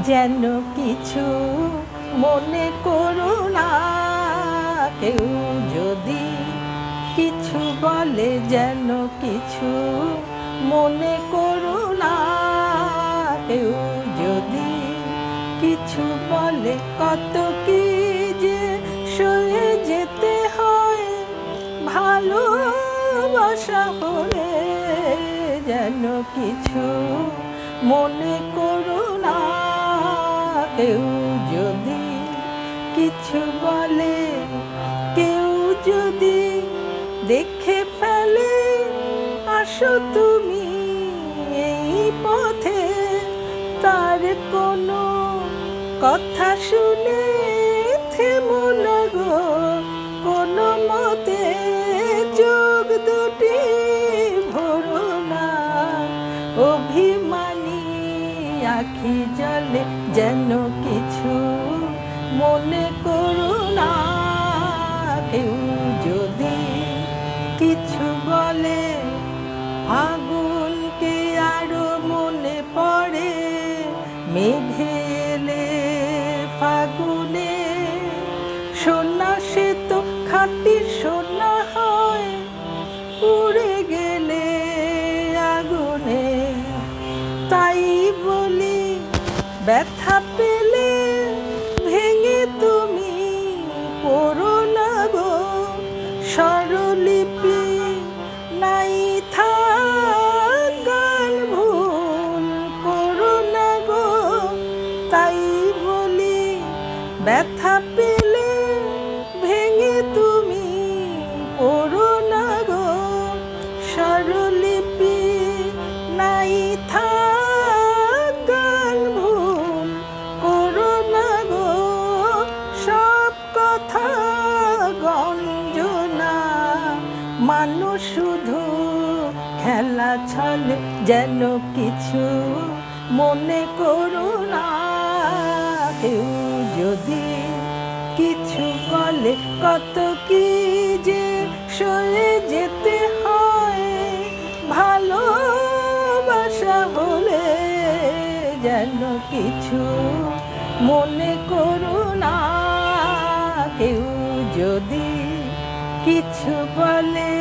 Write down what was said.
যেন কিছু মনে করো না, কেউ যদি কিছু বলে যেন কিছু মনে করো না, কেউ যদি কিছু বলে কত কি যে সয়ে যেতে হয় ভালোবাসা হলে, যেন কিছু মনে করো না, কেউ যদি কিছু বলে, কেউ যদি দেখে ফেলে আসো তুমি এই পথে, তার কোনো কথা শুনে থেমো না গো কোনো মতে, চোখ দুটি ভরো না অভিমানী আখি জলে, যেন কিছু মনে করো না, কেউ যদি কিছু বলে। আগুনকে আরো মনে পড়ে মেঘে এলে ফাগুনে, সোনা সে তো খাঁটি সোনা হয় উড়ে গেলে আগুনে, তাই বলি ব্যথা পেলে ভেঙে তুমি পড়ো না গো, স্বরলিপি নাই থাক গান ভুল করো না গো, তাই বলি ব্যথা পেলে ভেঙে তুমি পড়ো না গো, স্বরলিপি নাই থাক গান ভুল করো না গো, সব কথা গঞ্জনা মানুষ শুধু খেলা ছলে, যেন কিছু মনে করো না, কেউ যদি কিছু বলে কত কি যে সয়ে যেতে হয় ভালোবাসা বলে, যেন কিছু মনে করো না, কেউ যদি কিছু বলে।